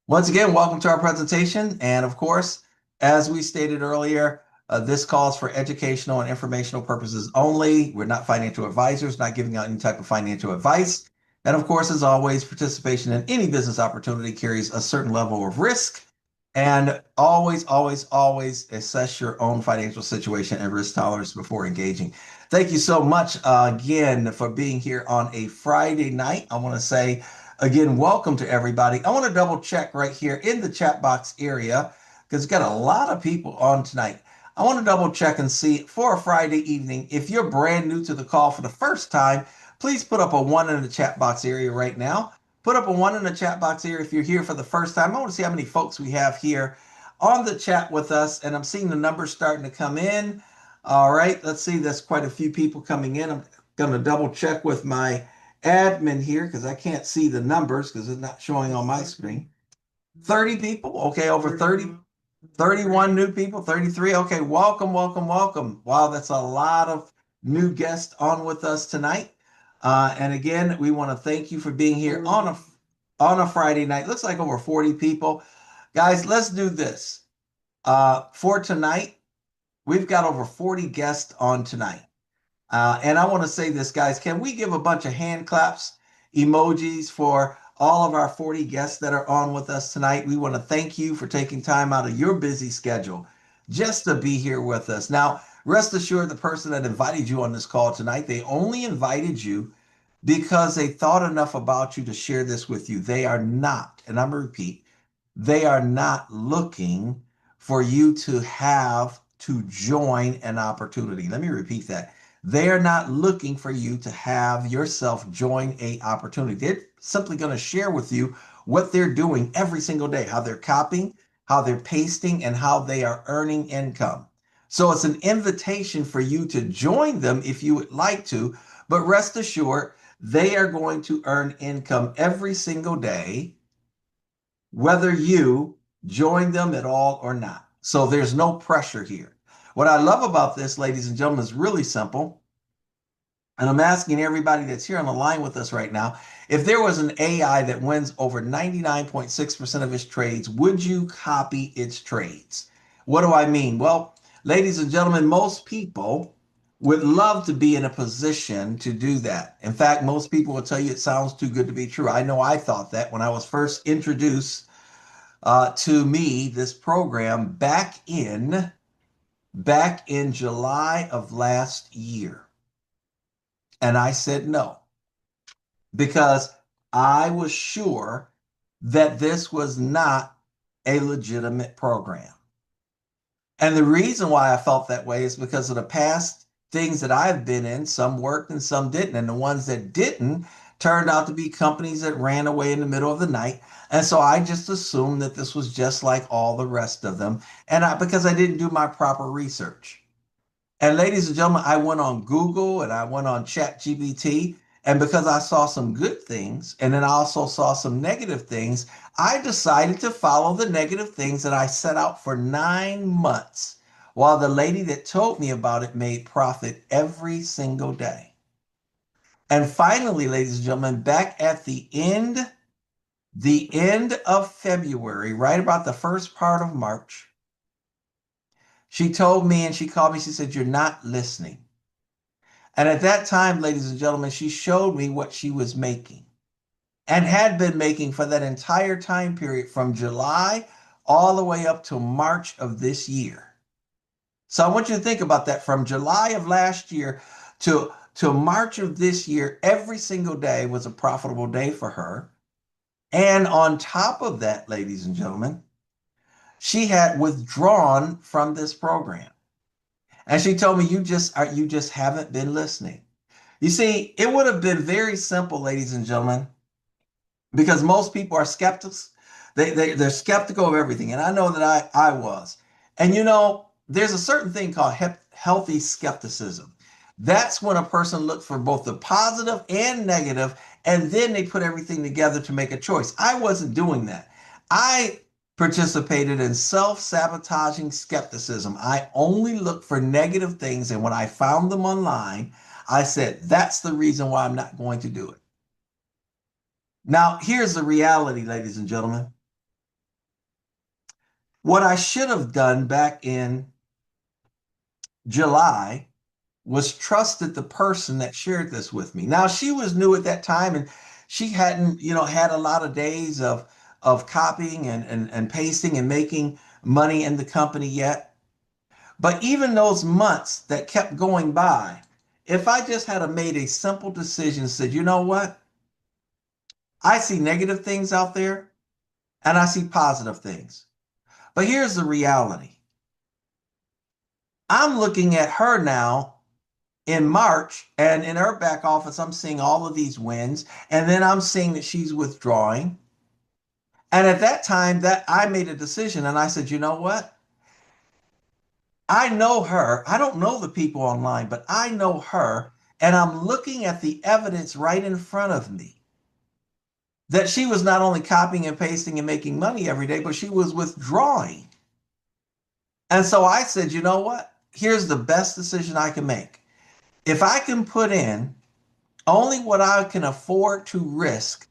Once again, welcome to our presentation. And of course, as we stated earlier, this calls for educational and informational purposes only. We're not financial advisors, not giving out any type of financial advice. And of course, as always, participation in any business opportunity carries a certain level of risk. And always, always, always assess your own financial situation and risk tolerance before engaging. Thank you so much again for being here on a Friday night. I want to say again, welcome to everybody. I want to double check right here in the chat box area because we've got a lot of people on tonight. I want to double check and see for a Friday evening, if you're brand new to the call for the first time, please put up a one in the chat box area right now. Put up a one in the chat box here if you're here for the first time. I want to see how many folks we have here on the chat with us, and I'm seeing the numbers starting to come in. All right, let's see. There's quite a few people coming in. I'm going to double check with my admin here because I can't see the numbers because it's not showing on my screen. 30 people. Okay, over 30, 31 new people, 33. Okay, welcome, welcome, welcome. Wow, that's a lot of new guests on with us tonight. And again, we want to thank you for being here on a Friday night. Looks like over 40 people. Guys, let's do this. For tonight, we've got over 40 guests on tonight. And I want to say this, guys, can we give a bunch of hand claps, emojis for all of our 40 guests that are on with us tonight? We want to thank you for taking time out of your busy schedule just to be here with us. Now, rest assured, the person that invited you on this call tonight, they only invited you because they thought enough about you to share this with you. They are not, and I'm going to repeat, they are not looking for you to have to join an opportunity. Let me repeat that. They are not looking for you to have yourself join a opportunity. They're simply going to share with you what they're doing every single day, how they're copying, how they're pasting, and how they are earning income. So it's an invitation for you to join them if you would like to, but rest assured, they are going to earn income every single day, whether you join them at all or not. So there's no pressure here. What I love about this, ladies and gentlemen, is really simple. And I'm asking everybody that's here on the line with us right now, if there was an AI that wins over 99.6% of its trades, would you copy its trades? What do I mean? Well, ladies and gentlemen, most people would love to be in a position to do that. In fact, most people will tell you it sounds too good to be true. I know I thought that when I was first introduced to me this program back in July of last year. And I said no, because I was sure that this was not a legitimate program. And the reason why I felt that way is because of the past things that I've been in. Some worked and some didn't. And the ones that didn't turned out to be companies that ran away in the middle of the night. And so I just assumed that this was just like all the rest of them. And because I didn't do my proper research. And ladies and gentlemen, I went on Google and I went on ChatGPT. And because I saw some good things and then I also saw some negative things, I decided to follow the negative things that I set out for 9 months, while the lady that told me about it made profit every single day. And finally, ladies and gentlemen, back at the end of February, right about the first part of March, she told me and she called me, she said, "You're not listening." And at that time, ladies and gentlemen, she showed me what she was making and had been making for that entire time period from July all the way up to March of this year. So I want you to think about that. From July of last year to March of this year, every single day was a profitable day for her. And on top of that, ladies and gentlemen, she had withdrawn from this program. And she told me, you just haven't been listening. You see, it would have been very simple, ladies and gentlemen, because most people are skeptics. They're skeptical of everything. And I know that I was. And there's a certain thing called healthy skepticism. That's when a person looks for both the positive and negative, and then they put everything together to make a choice. I wasn't doing that. I participated in self-sabotaging skepticism. I only looked for negative things, and when I found them online, I said, that's the reason why I'm not going to do it. Now, here's the reality, ladies and gentlemen. What I should have done back in July was trusted the person that shared this with me. Now, she was new at that time and she hadn't, had a lot of days of copying and pasting and making money in the company yet. But even those months that kept going by, if I just had made a simple decision, said, you know what? I see negative things out there and I see positive things. But here's the reality. I'm looking at her now in March, and in her back office, I'm seeing all of these wins, and then I'm seeing that she's withdrawing. And at that time, that I made a decision, and I said, you know what? I know her. I don't know the people online, but I know her, and I'm looking at the evidence right in front of me that she was not only copying and pasting and making money every day, but she was withdrawing. And so I said, you know what? Here's the best decision I can make. If I can put in only what I can afford to risk,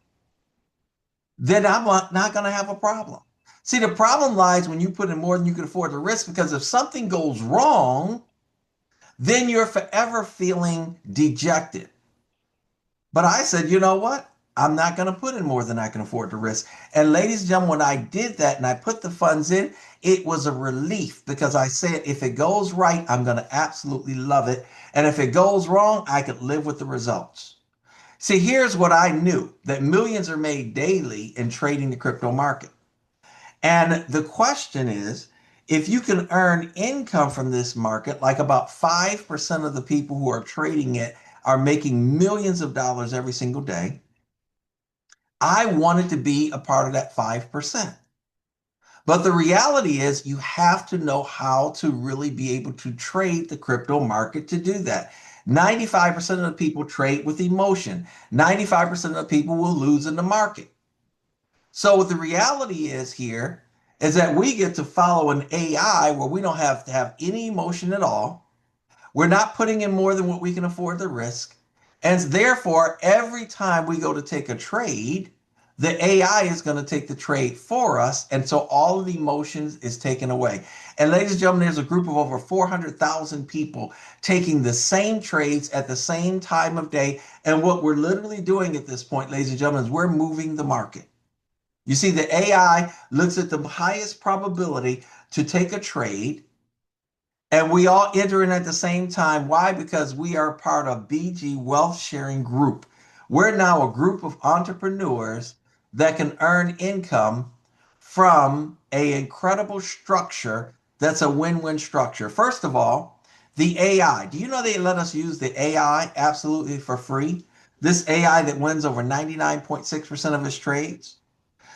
then I'm not going to have a problem. See, the problem lies when you put in more than you can afford to risk, because if something goes wrong, then you're forever feeling dejected. But I said, you know what? I'm not going to put in more than I can afford to risk. And ladies and gentlemen, when I did that and I put the funds in, it was a relief because I said, if it goes right, I'm going to absolutely love it. And if it goes wrong, I could live with the results. See, here's what I knew, that millions are made daily in trading the crypto market. And the question is, if you can earn income from this market, like about 5% of the people who are trading it are making millions of dollars every single day, I wanted to be a part of that 5%. But the reality is you have to know how to really be able to trade the crypto market to do that. 95% of the people trade with emotion. 95% of the people will lose in the market. So what the reality is here is that we get to follow an AI where we don't have to have any emotion at all. We're not putting in more than what we can afford to risk. And therefore, every time we go to take a trade, the AI is going to take the trade for us. And so all of the emotions is taken away. And ladies and gentlemen, there's a group of over 400,000 people taking the same trades at the same time of day. And what we're literally doing at this point, ladies and gentlemen, is we're moving the market. You see, the AI looks at the highest probability to take a trade, and we all enter in at the same time. Why? Because we are part of BG Wealth Sharing Group. We're now a group of entrepreneurs that can earn income from an incredible structure that's a win-win structure. First of all, the AI. Do you know they let us use the AI absolutely for free? This AI that wins over 99.6% of its trades.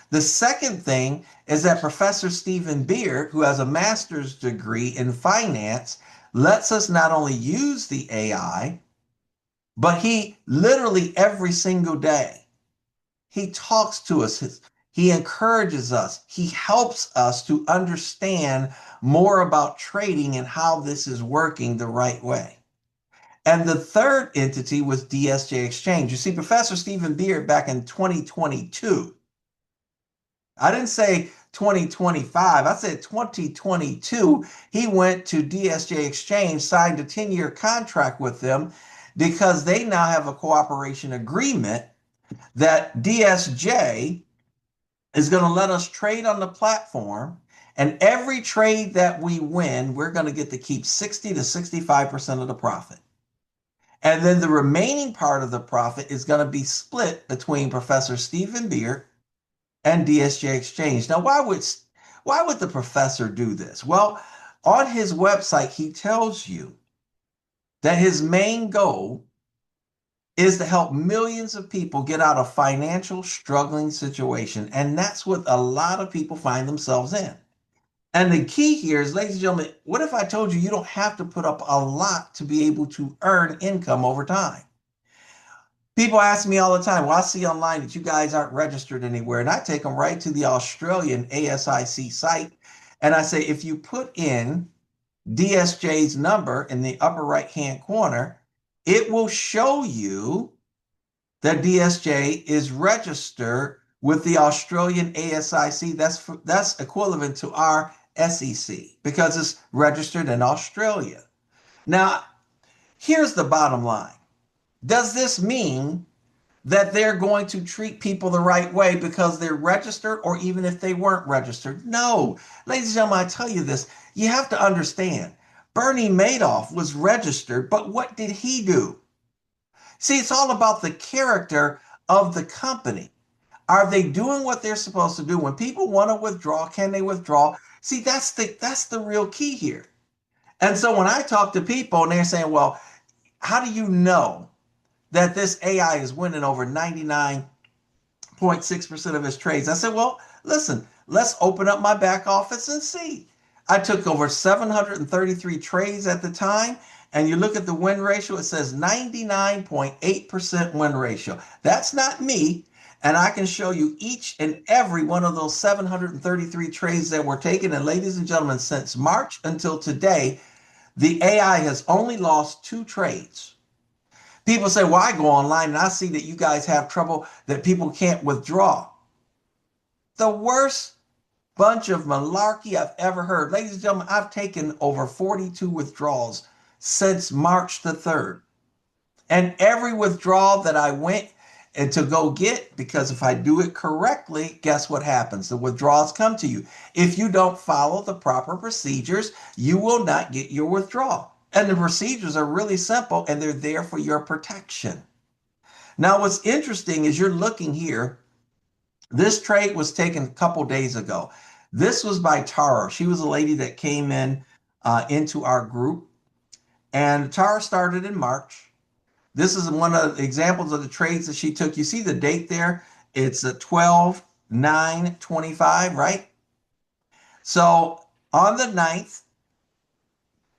The second thing is that Professor Stephen Beard, who has a master's degree in finance, lets us not only use the AI, but he literally every single day, he talks to us, he encourages us, he helps us to understand more about trading and how this is working the right way. And the third entity was DSJ Exchange. You see, Professor Stephen Beard back in 2022, I didn't say 2025. I said 2022. He went to DSJ Exchange, signed a 10-year contract with them because they now have a cooperation agreement that DSJ is going to let us trade on the platform. And every trade that we win, we're going to get to keep 60 to 65% of the profit. And then the remaining part of the profit is going to be split between Professor Stephen Beard and DSJ Exchange. Now, why would the professor do this? Well, on his website, he tells you that his main goal is to help millions of people get out of financial struggling situation. And that's what a lot of people find themselves in. And the key here is, ladies and gentlemen, what if I told you you don't have to put up a lot to be able to earn income over time? People ask me all the time, well, I see online that you guys aren't registered anywhere. And I take them right to the Australian ASIC site. And I say, if you put in DSJ's number in the upper right hand corner, it will show you that DSJ is registered with the Australian ASIC. That's equivalent to our SEC because it's registered in Australia. Now, here's the bottom line. Does this mean that they're going to treat people the right way because they're registered, or even if they weren't registered? No. Ladies and gentlemen, I tell you this, you have to understand. Bernie Madoff was registered, but what did he do? See, it's all about the character of the company. Are they doing what they're supposed to do? When people want to withdraw, can they withdraw? See, that's the real key here. And so when I talk to people and they're saying, well, how do you know that this AI is winning over 99.6% of his trades? I said, well, listen, let's open up my back office and see. I took over 733 trades at the time, and you look at the win ratio, it says 99.8% win ratio. That's not me. And I can show you each and every one of those 733 trades that were taken. And ladies and gentlemen, since March until today, the AI has only lost 2 trades. People say, well, I go online and I see that you guys have trouble, that people can't withdraw. The worst bunch of malarkey I've ever heard. Ladies and gentlemen, I've taken over 42 withdrawals since March the 3rd. And every withdrawal that I went and to go get, because if I do it correctly, guess what happens? The withdrawals come to you. If you don't follow the proper procedures, you will not get your withdrawal. And the procedures are really simple, and they're there for your protection. Now, what's interesting is you're looking here. This trade was taken a couple days ago. This was by Tara. She was a lady that came in into our group. And Tara started in March. This is one of the examples of the trades that she took. You see the date there? It's a 12/9/25, right? So on the 9th,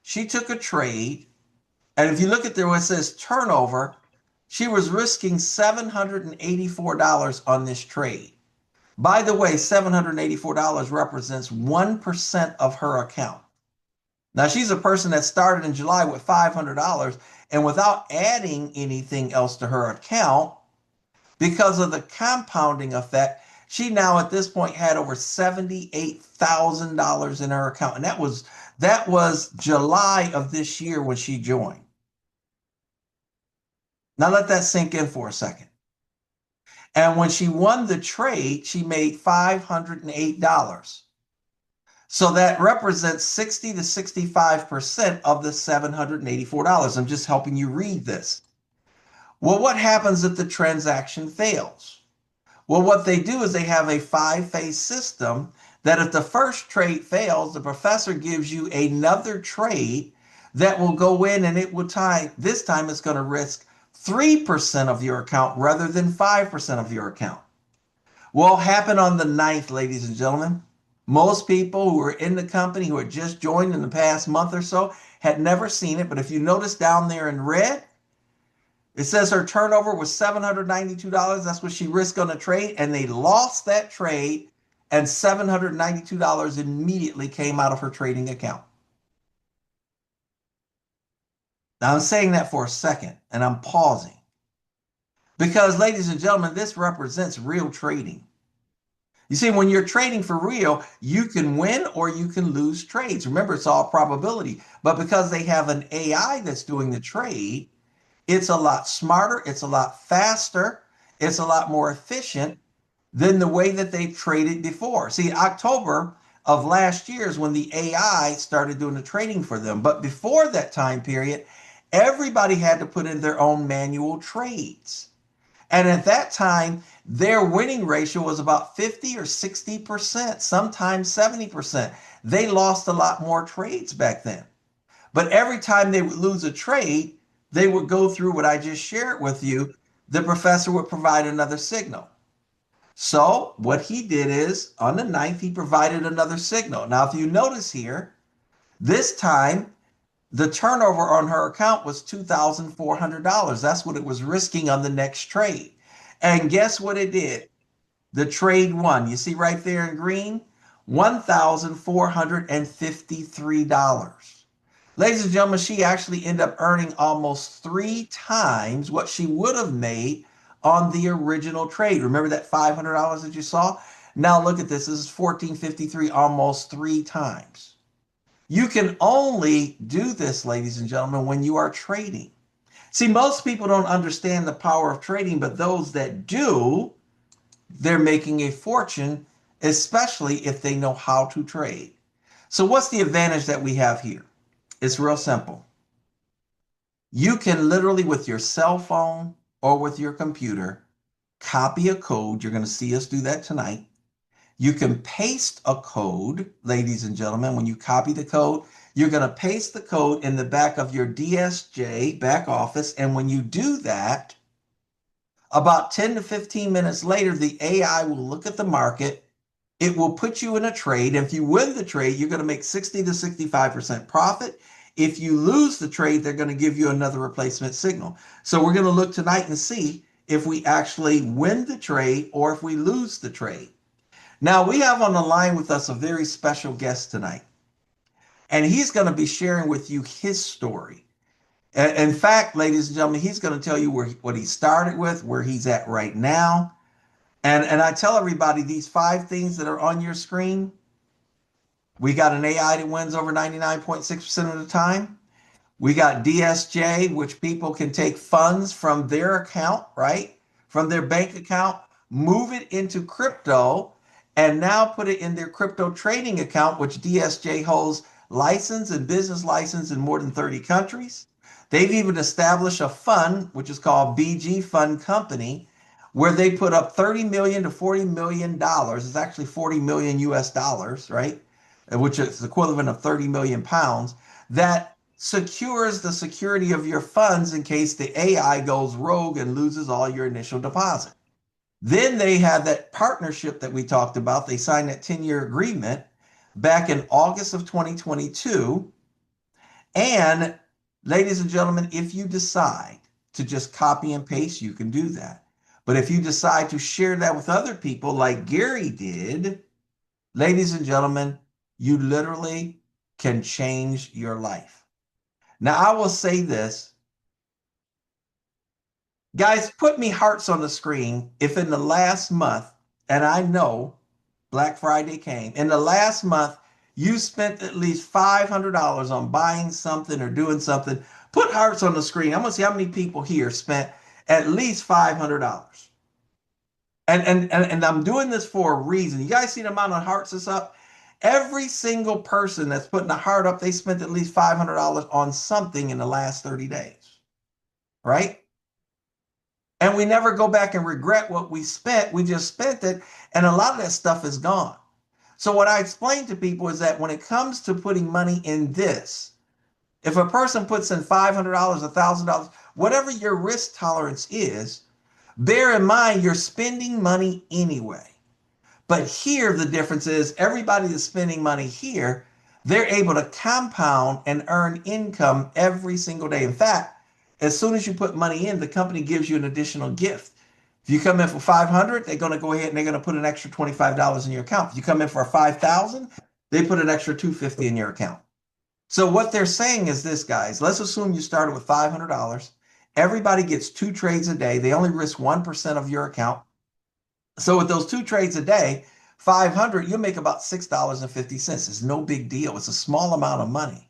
she took a trade. And if you look at there where it says turnover, she was risking $784 on this trade. By the way, $784 represents 1% of her account. Now, she's a person that started in July with $500, and without adding anything else to her account, because of the compounding effect, she now at this point had over $78,000 in her account. And that was July of this year when she joined. Now let that sink in for a second. And when she won the trade, she made $508. So that represents 60 to 65% of the $784. I'm just helping you read this. Well, what happens if the transaction fails? Well, what they do is they have a 5-phase system that if the first trade fails, the professor gives you another trade that will go in, and it will this time it's going to risk 3% of your account rather than 5% of your account. What happened on the 9th, ladies and gentlemen? Most people who were in the company who had just joined in the past month or so had never seen it. But if you notice down there in red, it says her turnover was $792. That's what she risked on a trade. And they lost that trade, and $792 immediately came out of her trading account. Now I'm saying that for a second, and I'm pausing. Because, ladies and gentlemen, this represents real trading. You see, when you're trading for real, you can win or you can lose trades. Remember, it's all probability. But because they have an AI that's doing the trade, it's a lot smarter, it's a lot faster, it's a lot more efficient than the way that they traded before. See, October of last year is when the AI started doing the trading for them. But before that time period, everybody had to put in their own manual trades. And at that time, their winning ratio was about 50 or 60%, sometimes 70%. They lost a lot more trades back then. But every time they would lose a trade, they would go through what I just shared with you. The professor would provide another signal. So what he did is, on the 9th, he provided another signal. Now, if you notice here, this time, the turnover on her account was $2,400. That's what it was risking on the next trade. And guess what it did? The trade won. You see right there in green? $1,453. Ladies and gentlemen, she actually ended up earning almost 3 times what she would have made on the original trade. Remember that $500 that you saw? Now look at this. This is 1453, almost 3 times. You can only do this, ladies and gentlemen, when you are trading. See, most people don't understand the power of trading, but those that do, they're making a fortune, especially if they know how to trade. So what's the advantage that we have here? It's real simple. You can literally, with your cell phone or with your computer, copy a code. You're going to see us do that tonight. You can paste a code, ladies and gentlemen. When you copy the code, you're going to paste the code in the back of your DSJ back office. And when you do that, about 10 to 15 minutes later, the AI will look at the market. It will put you in a trade. If you win the trade, you're going to make 60 to 65% profit. If you lose the trade, they're going to give you another replacement signal. So we're going to look tonight and see if we actually win the trade or if we lose the trade. Now, we have on the line with us a very special guest tonight, and he's going to be sharing with you his story. In fact, ladies and gentlemen, he's going to tell you what he started with, where he's at right now. And I tell everybody these 5 things that are on your screen. We got an AI that wins over 99.6% of the time. We got DSJ, which people can take funds from their account, right? From their bank account, move it into crypto, and now put it in their crypto trading account, which DSJ holds license and business license in more than 30 countries. They've even established a fund, which is called BG Fund Company, where they put up $30 million to $40 million. It's actually 40 million US dollars, right? Which is the equivalent of 30 million pounds, that secures the security of your funds in case the AI goes rogue and loses all your initial deposit. Then they have that partnership that we talked about. They signed that 10-year agreement back in August of 2022. And ladies and gentlemen, if you decide to just copy and paste, you can do that. But if you decide to share that with other people like Gary did, ladies and gentlemen, you literally can change your life. Now, I will say this. Guys, put me hearts on the screen if in the last month, and I know Black Friday came, in the last month, you spent at least $500 on buying something or doing something. Put hearts on the screen. I'm going to see how many people here spent at least $500. And I'm doing this for a reason. You guys see the amount of hearts that's up? Every single person that's putting a heart up, they spent at least $500 on something in the last 30 days, right? And we never go back and regret what we spent. We just spent it, and a lot of that stuff is gone. So what I explain to people is that when it comes to putting money in this, if a person puts in $500, $1,000, whatever your risk tolerance is, bear in mind you're spending money anyway. But here the difference is everybody that's spending money here, they're able to compound and earn income every single day. In fact, as soon as you put money in, the company gives you an additional gift. If you come in for 500, they're going to go ahead and they're going to put an extra $25 in your account. If you come in for 5,000, they put an extra 250 in your account. So what they're saying is this, guys. Let's assume you started with $500. Everybody gets 2 trades a day. They only risk 1% of your account. So with those 2 trades a day, 500, you'll make about $6.50. It's no big deal. It's a small amount of money.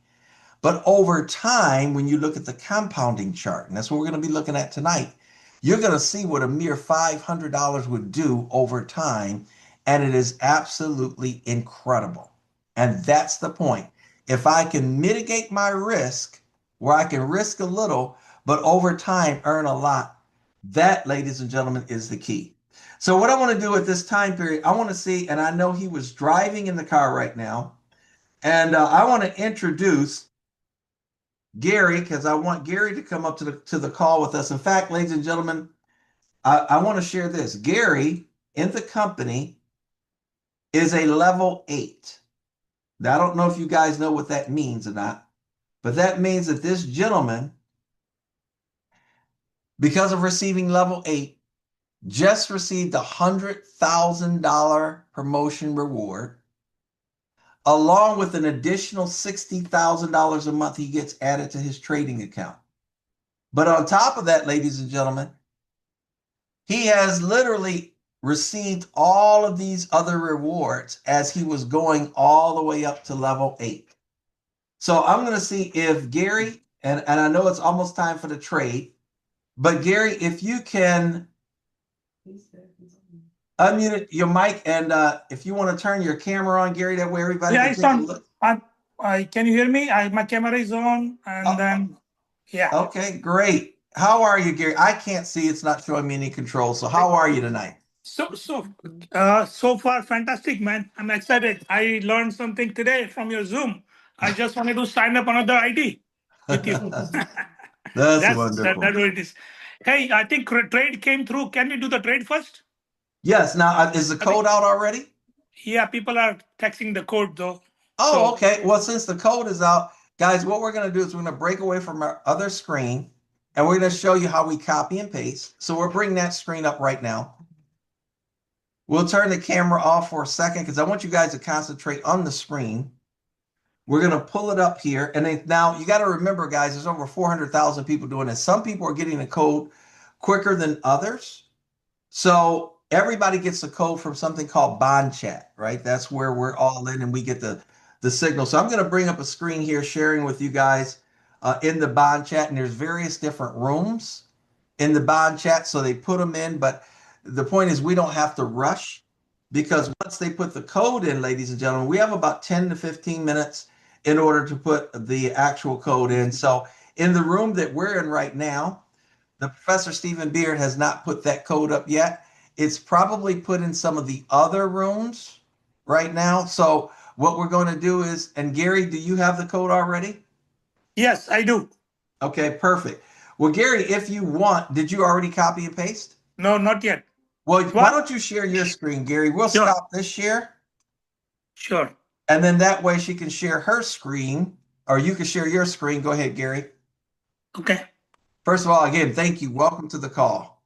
But over time, when you look at the compounding chart, and that's what we're going to be looking at tonight, you're going to see what a mere $500 would do over time. And it is absolutely incredible. And that's the point. If I can mitigate my risk, where I can risk a little, but over time earn a lot, that, ladies and gentlemen, is the key. So what I want to do at this time period, I want to see, and I know he was driving in the car right now, and I want to introduce Gary, because I want Gary to come up to the call with us. In fact, ladies and gentlemen, I want to share this. Gary in the company is a level 8. Now, I don't know if you guys know what that means or not, but that means that this gentleman, because of receiving level 8, just received a $100,000 promotion reward, along with an additional $60,000 a month he gets added to his trading account. But on top of that, ladies and gentlemen, He has literally received all of these other rewards as he was going all the way up to level 8. So I'm going to see if Gary, and I know it's almost time for the trade, but Gary, if you can unmute your mic, and if you want to turn your camera on, Gary, that way everybody Yeah, can it's take a on. look. Can you hear me? My camera is on, and then yeah. Okay, great. How are you, Gary? I can't see. It's not showing me any control. So how are you tonight? So far, fantastic, man. I'm excited. I learned something today from your Zoom. I just wanted to sign up another ID with you. That's That's wonderful. what it is. Hey, I think trade came through. Can we do the trade first? Yes. Now, is the code out already? Yeah, people are texting the code though. Oh, okay. Well, since the code is out, guys, what we're going to do is we're going to break away from our other screen and we're going to show you how we copy and paste. So we're bringing that screen up right now. We'll turn the camera off for a second because I want you guys to concentrate on the screen. We're going to pull it up here. And then now you got to remember, guys, there's over 400,000 people doing this. Some people are getting the code quicker than others. So everybody gets the code from something called Bond Chat, right? That's where we're all in and we get the signal. So I'm going to bring up a screen here sharing with you guys in the Bond Chat. And there's various different rooms in the Bond Chat. So they put them in. But the point is we don't have to rush because once they put the code in, ladies and gentlemen, we have about 10 to 15 minutes in order to put the actual code in. So in the room that we're in right now, the Professor Stephen Beard has not put that code up yet. It's probably put in some of the other rooms right now. So what we're going to do is, and Gary, do you have the code already? Yes, I do. Okay, perfect. Well, Gary, if you want, did you already copy and paste? No, not yet. Well, why don't you share your screen, Gary? We'll Sure. stop this share. Sure. And then that way she can share her screen, or you can share your screen. Go ahead, Gary. Okay. First of all, again, thank you. Welcome to the call.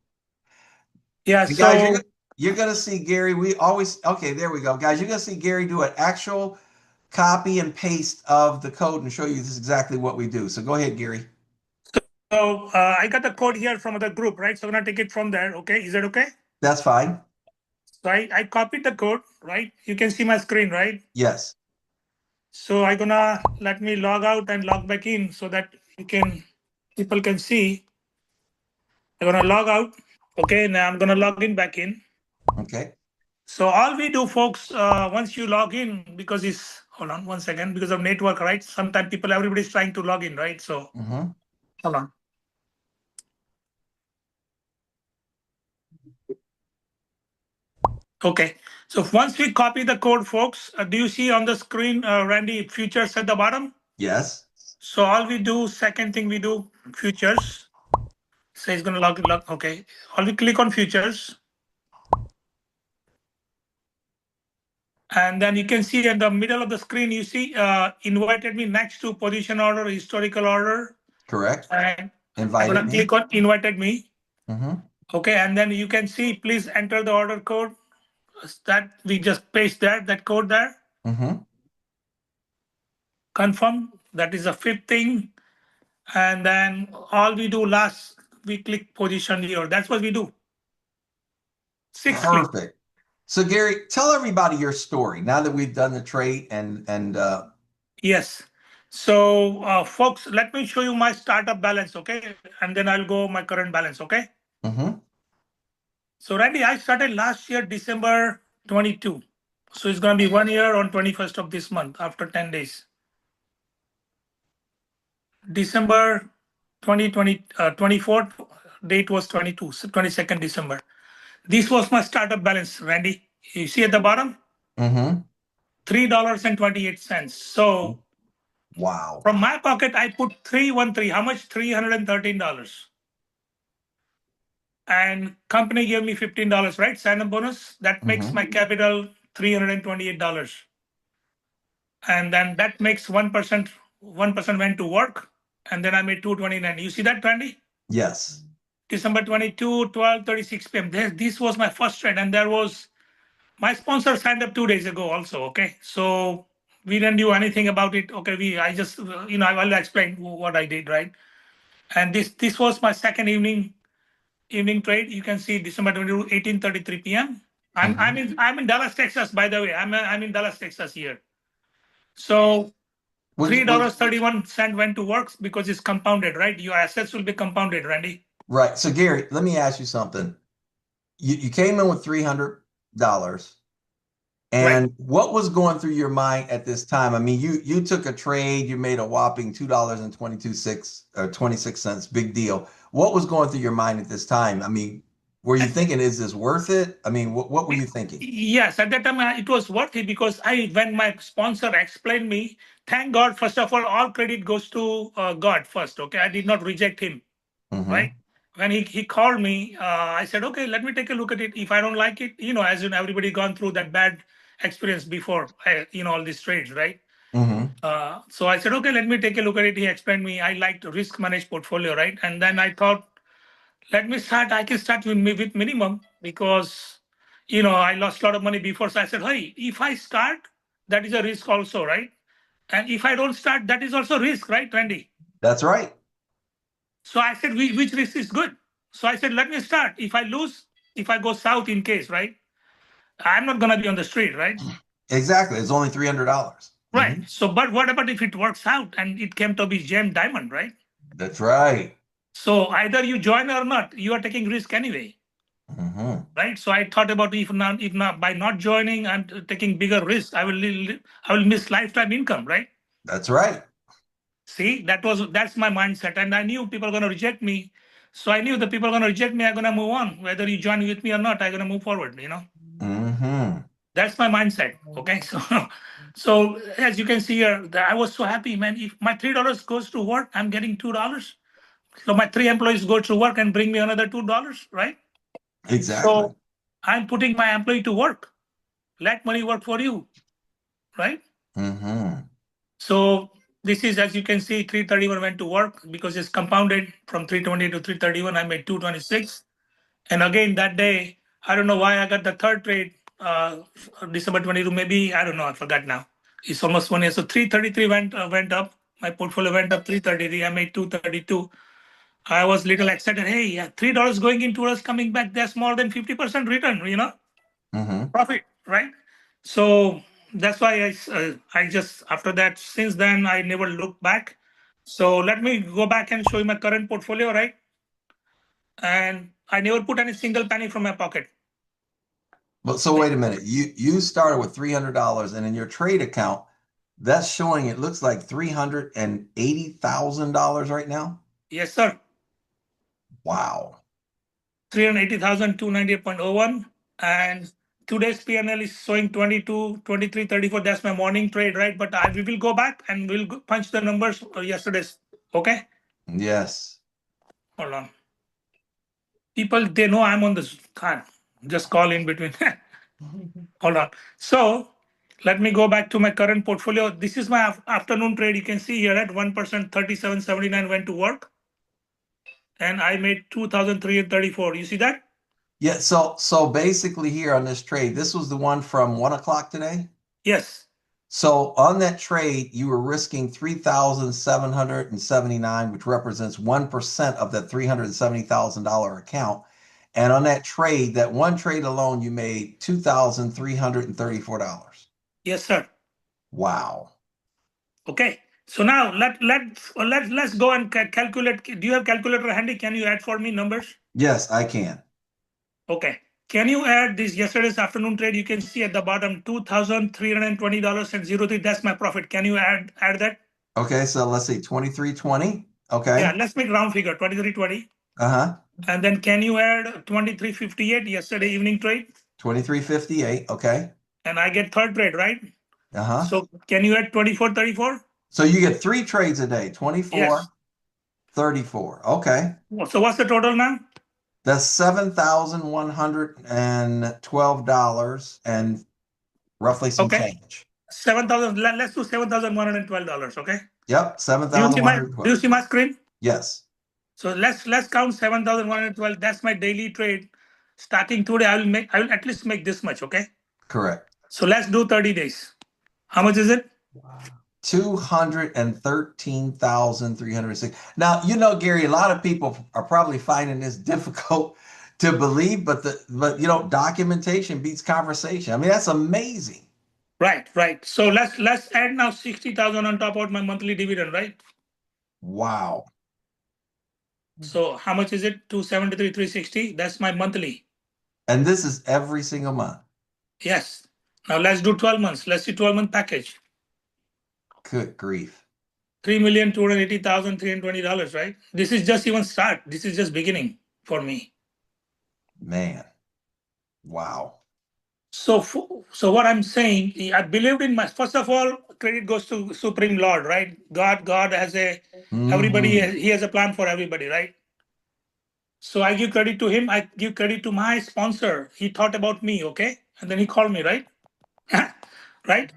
Yeah, and guys, you're going to see Gary. Okay, there we go. Guys, you're going to see Gary do an actual copy and paste of the code and show you this is exactly what we do. So go ahead, Gary. So I got the code here from the group, right? So I'm going to take it from there. Okay. Is that okay? That's fine. So I copied the code, right? You can see my screen, right? Yes. So I'm gonna let me log out and log back in so that people can see. I'm gonna log out. Okay, now I'm gonna log in back in. Okay. So all we do, folks, once you log in, because hold on one second, because of network, right? Sometimes everybody's trying to log in, right? So hold on. Okay, so once we copy the code, folks, do you see on the screen, Randy, futures at the bottom? Yes. So all we do, second thing we do, futures. So it's going to log. Okay, all we click on futures. And then you can see in the middle of the screen, you see invited me next to position order, historical order. Correct. And invited I'm going to click on invited me. Okay, and then you can see, please enter the order code. That we just paste that code there. Confirm. That is the fifth thing. And then all we do last, we click position here. That's what we do. Six click. Perfect. So Gary, tell everybody your story now that we've done the trade and Yes. So folks, let me show you my startup balance, okay? And then I'll go my current balance, okay? So Randy, I started last year, December 22. So it's going to be 1 year on 21st of this month after 10 days. December 2020, 24th date was 22, so 22nd December. This was my startup balance, Randy. You see at the bottom? $3.28. So wow. From my pocket, I put 313. How much? $313. And company gave me $15, right? Sign-up bonus. That makes my capital $328. And then that makes 1%. 1% went to work. And then I made $229. You see that, Randy? Yes. December 22, 12:36 p.m. This was my first trade. And there was my sponsor signed up 2 days ago also. Okay. So we didn't do anything about it. Okay. I just, I will explain what I did, right? And this was my second evening evening trade. You can see December 22, 18:33 p.m. I'm in Dallas, Texas, by the way. I'm in Dallas, Texas here. So $3.31 went to work because it's compounded, right? Your assets will be compounded, Randy. Right. So Gary, let me ask you something. You came in with $300. And Right. what was going through your mind at this time? I mean, you took a trade, you made a whopping $2.26, big deal. What was going through your mind at this time? I mean, were you thinking, is this worth it? I mean, what were you thinking? Yes, at that time it was worth it because when my sponsor explained me, thank God, first of all credit goes to God first. Okay, I did not reject him. Right. When he called me, I said, okay, let me take a look at it. If I don't like it, as in everybody gone through that bad experience before, all these trades, right? So I said, okay, let me take a look at it. He explained me, I liked risk managed portfolio, right? And then I thought, let me start. I can start with minimum because, I lost a lot of money before. So I said, hey, if I start, that is a risk also, right? And if I don't start, that is also risk, right, Randy? That's right. So I said, which risk is good? So I said, let me start. If I lose, if I go south in case, right? I'm not going to be on the street, right? Exactly. It's only $300. Right. So, but what about if it works out and it came to be gem diamond, right? That's right. So either you join or not, you are taking risk anyway. Right. So I thought about if not by not joining, I'm taking bigger risk. I will miss lifetime income, right? That's right. See, that's my mindset. And I knew people are going to reject me. So I knew the people are going to reject me, I'm going to move on. Whether you join with me or not, I'm going to move forward, That's my mindset. Okay. So as you can see here, I was so happy, man. If my $3 goes to work, I'm getting $2. So my 3 employees go to work and bring me another $2, right? Exactly. So I'm putting my employee to work. Let money work for you, right? So this is, as you can see, 331 went to work because it's compounded from 320 to 331. I made 226. And again, that day, I don't know why I got the third trade, December 22, maybe, I don't know, I forgot now. It's almost 1 year. So 333 went up. My portfolio went up 333. I made 232. I was little excited. Hey, yeah, $3 going in, $2 coming back. That's more than 50% return, profit, right? So that's why I just, after that, since then, I never looked back. So let me go back and show you my current portfolio, right? And I never put any single penny from my pocket. But so wait a minute. You started with $300 and in your trade account, that's showing it looks like $380,000 right now. Yes, sir. Wow. 380,000, 298.01. And today's PNL is showing 22, 23, 34. That's my morning trade, right? But we will go back and we'll punch the numbers yesterday's. Okay? Yes. Hold on. People, they know I'm on this car. Just call in between. Hold on. So let me go back to my current portfolio. This is my afternoon trade. You can see here at 1%, 37.79 went to work. And I made 2,334. You see that? Yeah. So basically here on this trade, this was the one from 1 o'clock today. Yes. So on that trade, you were risking 3,779, which represents 1% of that $370,000 account. And on that trade, that one trade alone, you made $2,334. Yes, sir. Wow. Okay. So now let's go and calculate. Do you have calculator handy? Can you add for me numbers? Yes, I can. Okay. Can you add this yesterday's afternoon trade? You can see at the bottom $2,320.03. That's my profit. Can you add that? Okay, so let's see, 2320. Okay. Yeah, let's make round figure 2320. And then can you add 2358 yesterday evening trade? 2358. Okay. And I get third trade, right? Uh-huh. So can you add 2434? So you get 3 trades a day, 24, Yes. 34. Okay. So what's the total now? That's $7,112 and roughly some change. 7,000. Let's do $7,112. Okay. Yep, 7,112. Do you see my screen? Yes. So let's count 7,112. That's my daily trade. Starting today, I will at least make this much. Okay. Correct. So let's do 30 days. How much is it? Wow. 213,306. Now, you know, Gary, a lot of people are probably finding this difficult to believe, but you know, documentation beats conversation. I mean, that's amazing. Right, right. So let's add now 60,000 on top of my monthly dividend, right? Wow. So how much is it? 273, 360. That's my monthly. And this is every single month. Yes. Now let's do 12 months. Let's see 12-month package. Good grief. $3,280,320, right? This is just even start. This is just beginning for me. Man. Wow. So what I'm saying, I believed in my, first of all, credit goes to Supreme Lord, right? God has everybody, Mm-hmm. he has a plan for everybody, right? So I give credit to him. I give credit to my sponsor. He thought about me, okay? And then he called me, right? Right?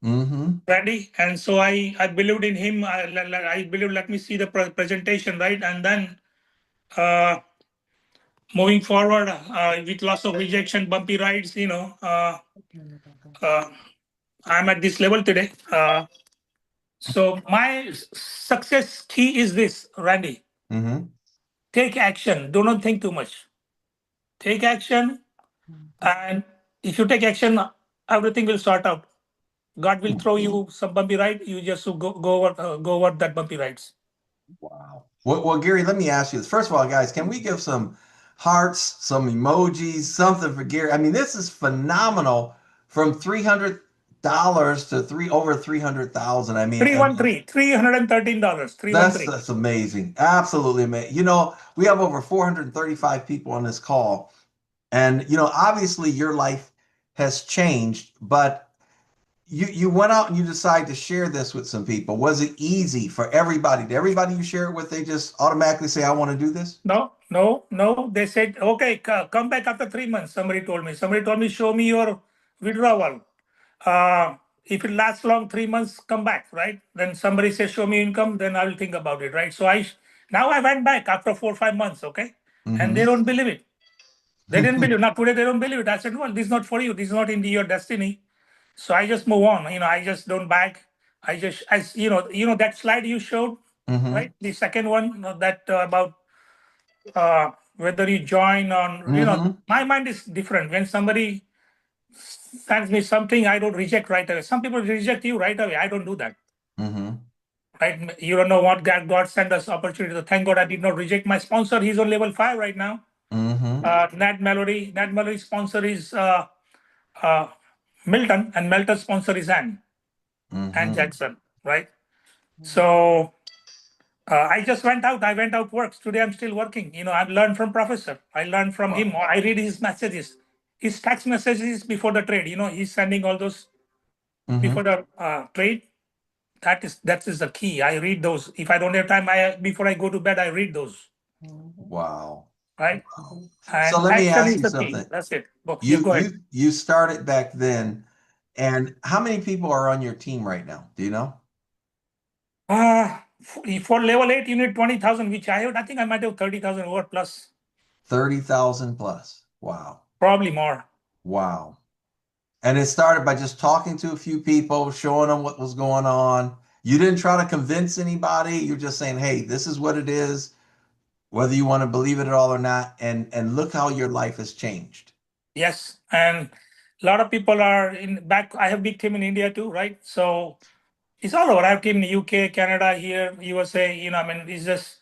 Mm-hmm. Randy. And so I believed in him. I believe, let me see the presentation, right? And then uh, moving forward with lots of rejection, bumpy rides, I'm at this level today. So my success key is this, Randy. Mm-hmm. Take action. Do not think too much. Take action, and if you take action, everything will sort out. God will throw you some bumpy ride. You just go over that bumpy rides. Wow. Well, Gary, let me ask you this. First of all, guys, can we give some hearts, some emojis, something for Gary? I mean, this is phenomenal from $300 to over 300,000. I mean, and $313. that's amazing. Absolutely amazing. You know, we have over 435 people on this call. And, you know, obviously your life has changed, but you went out and you decided to share this with some people. Was it easy for everybody? Did everybody you share it with, they just automatically say, I want to do this? No. They said, okay, come back after 3 months. Somebody told me, show me your withdrawal. If it lasts long, 3 months, come back, right? Then somebody says, show me income, then I will think about it, right? So now I went back after 4 or 5 months, okay? And they Mm-hmm. don't believe it. They didn't believe. Not today, they don't believe it. I said, well, this is not for you. This is not in your destiny. So I just move on. I just don't back. As that slide you showed, Mm-hmm. right? The second one, that about whether you join on, Mm-hmm. my mind is different. When somebody sends me something, I don't reject right away. Some people reject you right away. I don't do that. Mm-hmm. Right? You don't know what God sent us opportunity. So thank God I did not reject my sponsor. He's on level 5 right now. Mm-hmm. Nat Melody. Nat Melody sponsor is uh, Milton, and Milton's sponsor is Ann Mm-hmm. Jackson, right? So I just went out. I went out works. Today I'm still working. I've learned from professor. I learned from him. Wow. I read his messages, his text messages before the trade. He's sending all those Mm-hmm. before the trade. That is the key. I read those. If I don't have time, before I go to bed, I read those. Wow. Right, Wow. So and let me action ask is you the key. something. That's it. Yeah, You go ahead. you you started back then, and how many people are on your team right now? Do you know? For level 8, you need 20,000, which I have. I think I might have 30,000 or plus, 30,000 plus. Wow. probably more. Wow. And it started by just talking to a few people, showing them what was going on. You didn't try to convince anybody. You're just saying, hey, this is what it is, whether you want to believe it at all or not. And look how your life has changed. Yes, and a lot of people are in back. I have big team in India too, right? So it's all over. I have team in UK, Canada, here, USA. It's just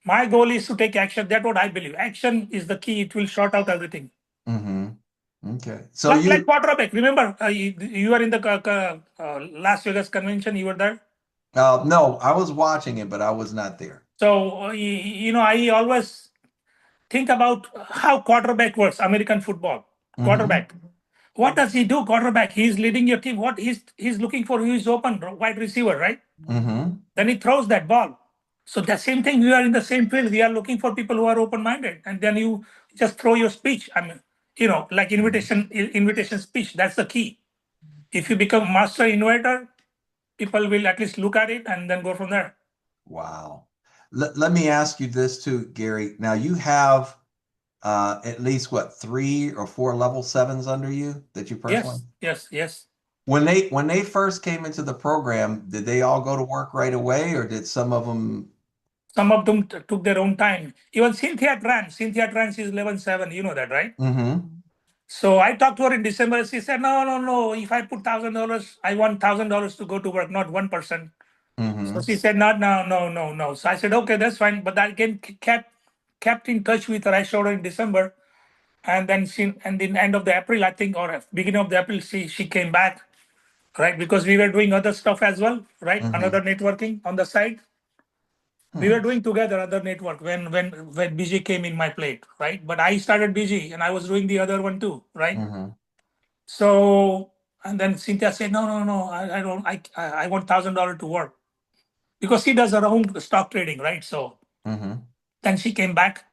my goal is to take action. That's what I believe. Action is the key. It will sort out everything. Mm-hmm. Okay. So Like you, quarterback. Remember, you were in the Las Vegas convention. You were there. no, I was watching it, but I was not there. So I always think about how quarterback works. American football Mm-hmm. quarterback. What does he do? Quarterback. He's leading your team. What he's looking for who is open, wide receiver, right? Mm-hmm. Then he throws that ball. So the same thing. We are in the same field. We are looking for people who are open-minded, and then you just throw your speech. Like invitation speech. That's the key. If you become master innovator, people will at least look at it and then go from there. Wow. Let me ask you this too, Gary. Now you have at least what, 3 or 4 level 7s under you that you personally? Yes. When they first came into the program, did they all go to work right away, or did some of them? Some of them took their own time. Even Cynthia Trans is level 7. You know that, right? Mm-hmm. So I talked to her in December. She said, no, no, no. If I put $1,000, I want $1,000 to go to work, not 1%. So Mm-hmm. she said, not no, no, no, no. So I said, okay, that's fine. But I again kept in touch with her. I showed her in December. And then the end of the April, I think, or beginning of the April, she came back, right? Because we were doing other stuff as well, right? Mm-hmm. Another networking on the side. We were Hmm. doing together other network when BG came in my plate, right? But I started BG and I was doing the other one too, right? Mm-hmm. So and then Cynthia said, no, no, no, I don't, I want $1,000 to work because she does her own stock trading, right? So Mm-hmm. then she came back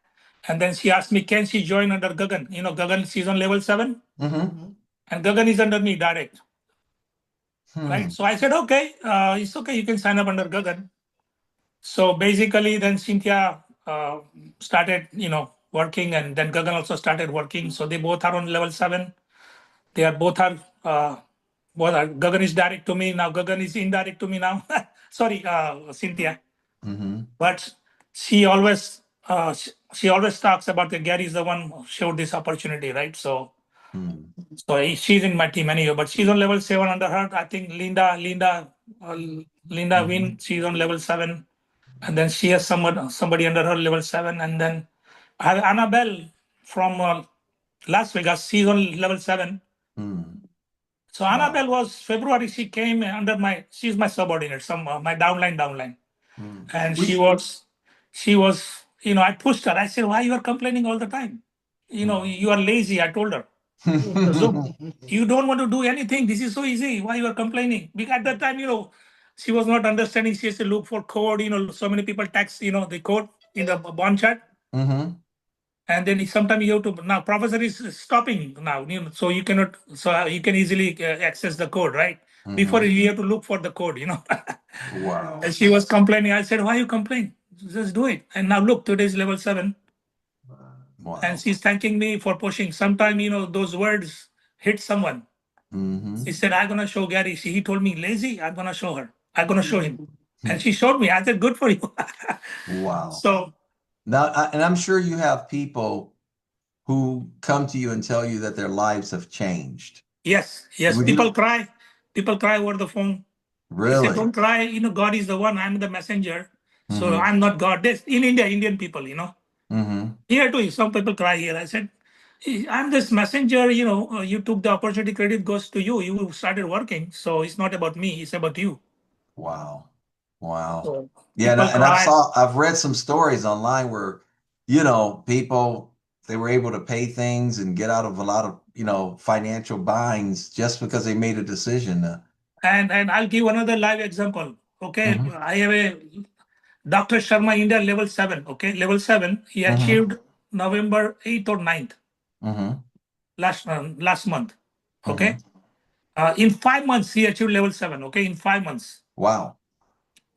and then she asked me, can she join under Gagan? You know, Gagan, she's on level 7 Mm-hmm. and Gagan is under me direct, Hmm. right? So I said, okay, it's okay, you can sign up under Gagan. So basically, then Cynthia started, working, and then Gagan also started working. So they both are on level 7. They are both are Gagan is direct to me now. Gagan is indirect to me now. Sorry, Cynthia, Mm-hmm. but she always she always talks about the Gary is the one who showed this opportunity, right? So Hmm. she's in my team anyway, but she's on level 7 under her. I think uh, Linda Mm-hmm. Win, she's on level 7, and then she has somebody under her level 7, and then I have Annabelle from Las Vegas. She's on level 7. Hmm. So Wow. Annabelle was February. She came under she's my subordinate, my downline, Hmm. and We. she was. I pushed her. I said, "Why you are complaining all the time? You are lazy." I told her. The Zoom. You don't want to do anything. This is so easy. Why you are complaining? Because at that time, she was not understanding. She has to look for code. So many people text, the code in the bond chat. Mm-hmm. And then sometimes you have to, now professor is stopping now, so you cannot, so you can easily access the code, right? Before Mm-hmm. you have to look for the code. Wow. And she was complaining. I said, why you complain? Just do it. And now look, today's level 7. And Wow. she's thanking me for pushing. Sometime, those words hit someone. Mm-hmm. She said, I'm going to show Gary. He told me, lazy, I'm going to show her. I'm going to show him. And she showed me. I said, good for you. Wow. So, Now, and I'm sure you have people who come to you and tell you that their lives have changed. yes, yes, Would people you cry. People cry over the phone. I said, really? don't cry. God is the one. I'm the messenger. So Mm-hmm. I'm not God. This in India, Indian people, Mm-hmm. here too, some people cry here. I said, I'm this messenger, you took the opportunity, credit goes to you. You started working. So it's not about me, it's about you. Wow. Wow. So Yeah, people and cry. I've read some stories online where, people they were able to pay things and get out of a lot of, financial binds just because they made a decision. And I'll give another live example. Okay. Mm-hmm. I have a Dr. Sharma India level 7. Okay. Level 7. He Mm-hmm. achieved November 8th or 9th Mm-hmm. last month. Mm-hmm. Okay. In 5 months, he achieved level 7. Okay. In 5 months. Wow.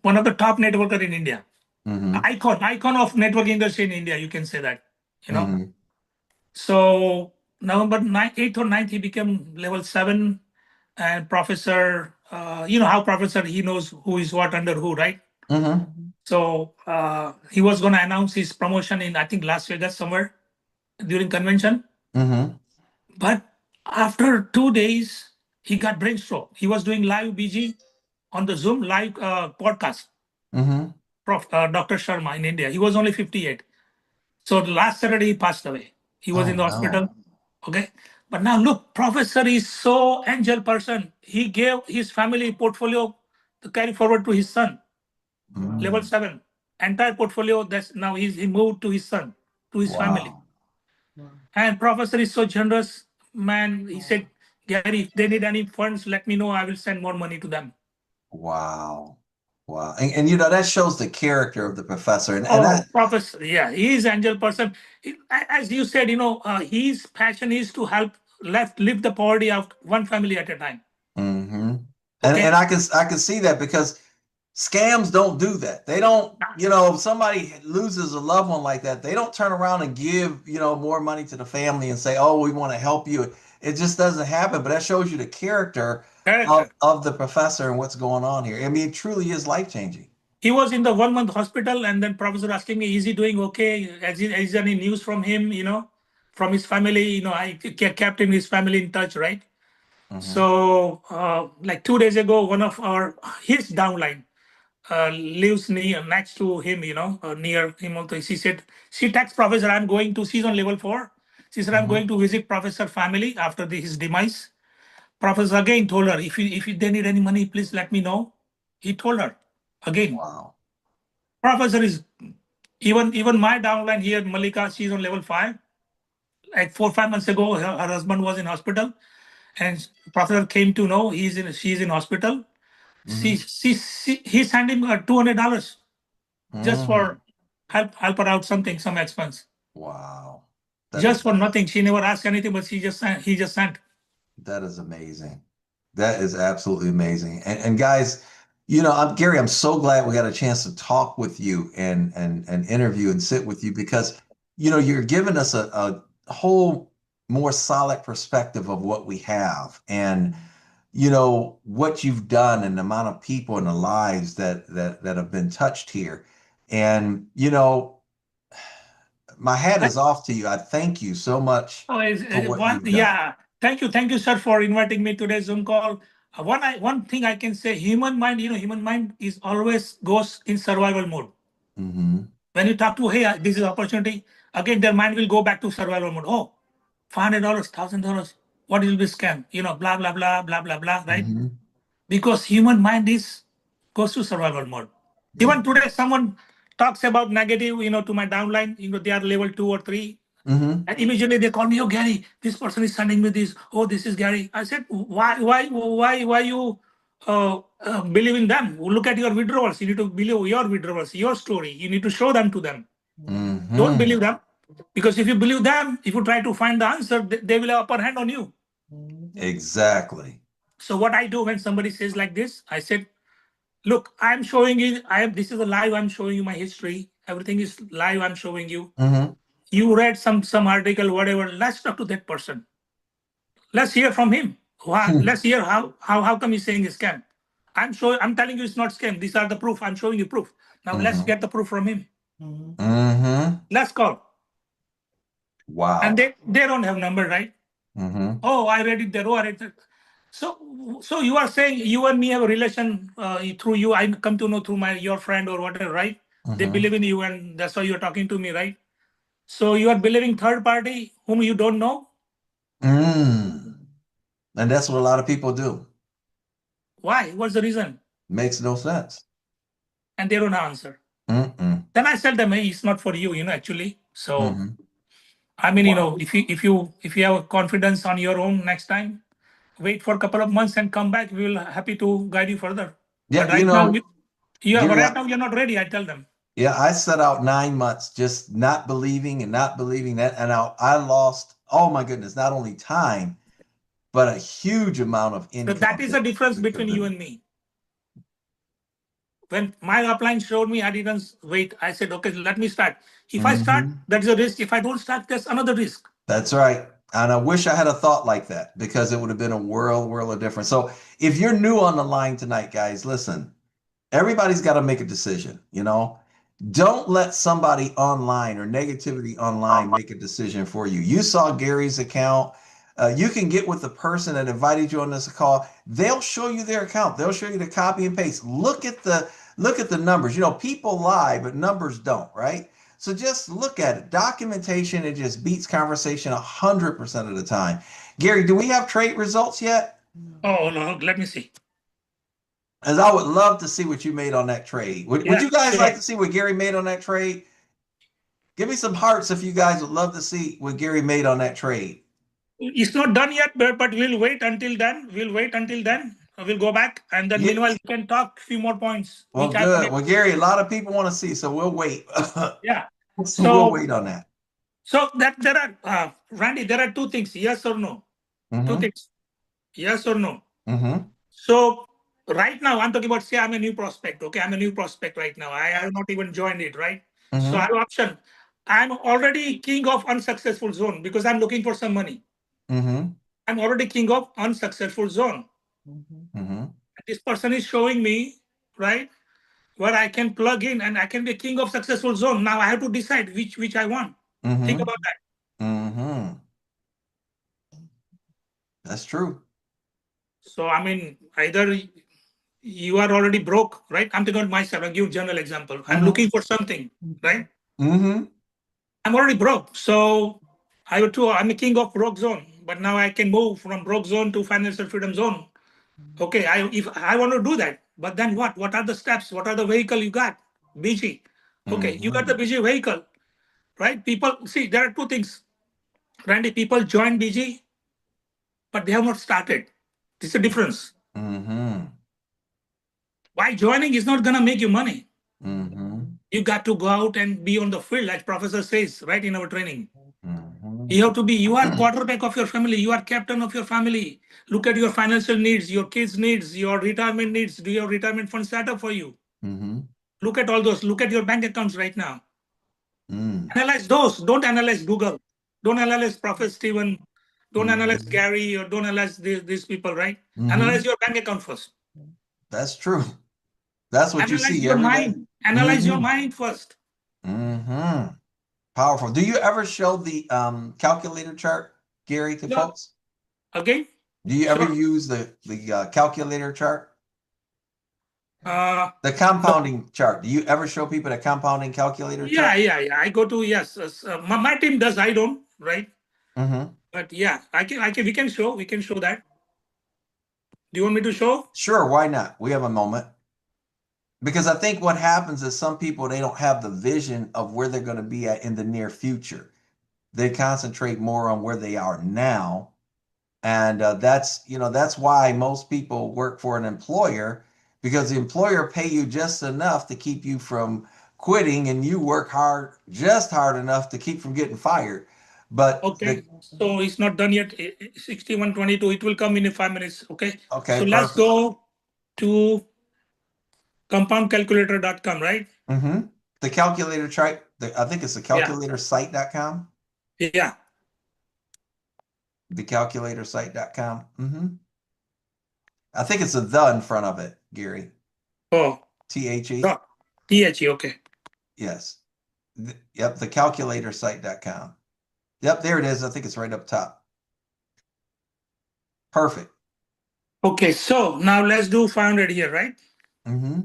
One of the top networker in India. Mm-hmm. Icon of network industry in India. You can say that, you know. Mm-hmm. So November 8th or 9th, he became level 7 and professor. You know how professor, he knows who is what under who, right? Mm-hmm. So he was going to announce his promotion in, I think, Las Vegas somewhere during convention. Mm-hmm. But after 2 days, he got brain stroke. He was doing live BG on the Zoom live podcast. Mm-hmm. Dr. Sharma in India. He was only 58. So last Saturday he passed away. He was Oh in the no. hospital. Okay. But now look, professor is so angel person. He gave his family portfolio to carry forward to his son, level Mm. 7. Entire portfolio that's now he moved to his son, to his family. Wow. And professor is so generous, man. He said, Gary, if they need any funds, let me know. I will send more money to them. Wow. Wow. And that shows the character of the professor. And Oh, that professor, yeah, he is angel person. As you said, his passion is to help lift the poverty of one family at a time. hmm and Okay, I can see that because scams don't do that. They don't, if somebody loses a loved one like that, they don't turn around and give, more money to the family and say, "Oh, we want to help you." It just doesn't happen. But that shows you the character Correct, sir. of the professor and what's going on here. I mean, it truly is life changing. He was in the 1 month hospital, and then professor asking me, "Is he doing okay? Is there any news from him? From his family? I kept his family in touch, right?" So, like 2 days ago, one of his downline lives next to him, near him. Also, she texts professor, "I'm going to." She's on level 4. She said, "I'm going to visit professor family after his demise." Professor again told her, if they need any money, please let me know. He told her again. Wow. Professor is even my downline here, Malika. She's on level 5. Like 4 5 months ago, her husband was in hospital, and professor came to know she's in hospital. He sent him $200 just for help her out, some expense. Wow. Just for nothing. She never asked anything, but he just sent. That is amazing. That is absolutely amazing. And guys, Gary, I'm so glad we got a chance to talk with you and interview and sit with you because, you're giving us a whole more solid perspective of what we have and, what you've done and the amount of people and the lives that have been touched here. And, my hat is off to you. I thank you so much Oh, for what you've done. yeah. Thank you, sir, for inviting me to today's Zoom call. One thing I can say, human mind is always goes in survival mode. When you talk to, hey, this is opportunity, again their mind will go back to survival mode. Oh, $500, $1,000, what will be scam? Blah blah blah blah blah blah, right? Because human mind goes to survival mode. Even today, someone talks about negative, to my downline, they are level 2 or 3. And immediately they call me, "Oh, Gary, this person is sending me this. Oh, this is Gary." I said, why you believe in them? Look at your withdrawals. You need to believe your withdrawals, your story. You need to show them to them. Don't believe them. Because if you believe them, if you try to find the answer, they will have upper hand on you. Exactly. So what I do when somebody says like this, I said, "Look, I'm showing you, this is a live, I'm showing you my history. Everything is live, I'm showing you. You read some article, whatever. Let's talk to that person. Let's hear from him. Let's hear how come he's saying it's scam. I'm telling you it's not scam. These are the proof. I'm showing you proof. Now let's get the proof from him. Let's call." Wow. And they don't have number, right? Oh, I read it there. Oh, I read that. So you are saying you and me have a relation through you. I come to know through your friend or whatever, right? They believe in you, and that's why you're talking to me, right? So you are believing third party whom you don't know. And that's what a lot of people do. Why? What's the reason? Makes no sense. And they don't answer. Then I tell them, "Hey, it's not for you, actually." So I mean, if you have confidence on your own, next time, wait for a couple of months and come back. We will happy to guide you further. Yeah, but right now, you're not ready. I tell them. Yeah, I set out 9 months just not believing that, and I lost, oh my goodness, not only time, but a huge amount of income. So that is the difference between you and me. When my upline showed me, I didn't wait. I said, "Okay, let me start. If I start, that's a risk. If I don't start, there's another risk." That's right. And I wish I had a thought like that because it would have been a world of difference. So if you're new on the line tonight, guys, listen, everybody's got to make a decision, Don't let somebody online or negativity online make a decision for you. You saw Gary's account. You can get with the person that invited you on this call. They'll show you their account. They'll show you the copy and paste. Look at the numbers. People lie, but numbers don't, right? So just look at it. Documentation, it just beats conversation 100% of the time. Gary, do we have trade results yet? Oh, no, let me see. As I would love to see what you made on that trade. Would you guys like to see what Gary made on that trade? Give me some hearts if you guys would love to see what Gary made on that trade. It's not done yet, but we'll wait until then. We'll go back, and then meanwhile we can talk a few more points. Well, good. Well, Gary, a lot of people want to see, so we'll wait. Yeah. So we'll wait on that. So there are, Randy, there are two things, yes or no. Two things, yes or no. So right now I'm talking about, say I'm a new prospect. Okay, I'm a new prospect right now. I have not even joined it, right? So I have option. I'm already king of unsuccessful zone because I'm looking for some money. I'm already king of unsuccessful zone. Mm-hmm. This person is showing me, right, where I can plug in and I can be king of successful zone. Now I have to decide which I want. Think Mm-hmm. about that. Mm-hmm. That's true. So I mean, either you are already broke, right? I'm thinking about myself. I'll give general example. I'm looking for something, right? Mm-hmm. I'm already broke. So I'm a king of broke zone, but now I can move from broke zone to financial freedom zone. Okay, if I want to do that, but then what? What are the steps? What are the vehicle you got? BG. Okay, you got the BG vehicle, right? People see there are two things. Randy, people join BG, but they have not started. This is a difference. Mm-hmm. Why joining is not gonna make you money. Mm-hmm. You got to go out and be on the field, like Professor says, right in our training. Mm-hmm. You have to be, you are quarterback of your family, you are captain of your family. Look at your financial needs, your kids' needs, your retirement needs. Do you have retirement fund set up for you? Mm-hmm. Look at all those. Look at your bank accounts right now. Mm. Analyze those. Don't analyze Google. Don't analyze Prophet Stephen. Don't analyze Gary or don't analyze these people, right? Analyze your bank account first. That's true. That's what you Analyze see your every day. mind. Analyze your mind first. Mm-hmm. Powerful. Do you ever show the calculator chart, Gary, to Yeah. folks? Okay. Do you ever Sure. use the calculator chart? The The compounding chart. Do you ever show people the compounding calculator chart? yeah. I go to yes. My team does. I don't. Right. Mm-hmm. But yeah, I can. We can show. We can show that. Do you want me to show? Sure, why not? We have a moment. Because I think what happens is some people they don't have the vision of where they're going to be at in the near future. They concentrate more on where they are now, and that's why most people work for an employer because the employer pay you just enough to keep you from quitting, and you work hard, just hard enough to keep from getting fired. But Okay. So it's not done yet. 6122. It will come in 5 minutes. Okay. okay, So let's perfect. go to compoundcalculator.com, right? Mm-hmm. The calculator chart. I think it's the Yeah. calculatorsite.com. Yeah. Thecalculatorsite.com. Mm-hmm. I think it's a the in front of it, Gary. Oh. THE. No. THE. Okay. Yes. Yep, thecalculatorsite.com. Yep, there it is. I think it's right up top. Perfect. Okay. So now let's do 500 here, right? Mm-hmm.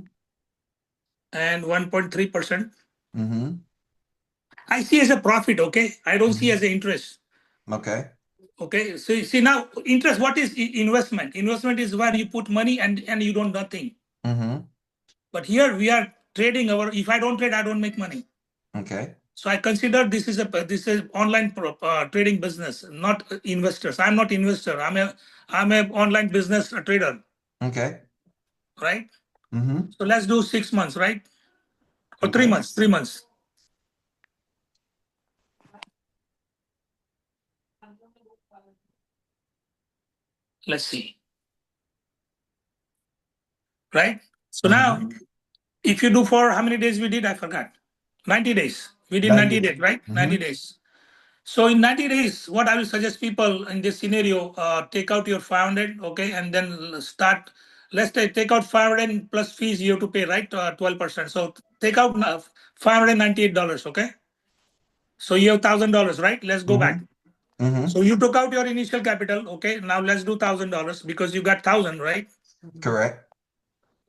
And 1.3%. Mm-hmm. I see as a profit. Okay. I don't see as an interest. Okay. Okay. So see now interest. What is investment? Investment is where you put money and you don't nothing. Mm-hmm. But here we are trading our. If I don't trade, I don't make money. Okay. So I consider this is online trading business, not investors. I'm not investor. I'm a online business trader, Okay. right? Mm-hmm. So let's do 6 months, right? Or Okay. 3 months. 3 months. Let's see, right? So now, if you do for how many days we did, I forgot. 90 days. We did 90 days, right? 90 days. So in 90 days, what I will suggest people in this scenario, take out your 500, okay, and then start. Let's take out 500 plus fees you have to pay, right? 12%. So take out $598, okay? So you have $1,000, right? Let's go back. Mm-hmm. So you took out your initial capital, okay? Now let's do $1,000 because you got 1,000, right? Correct.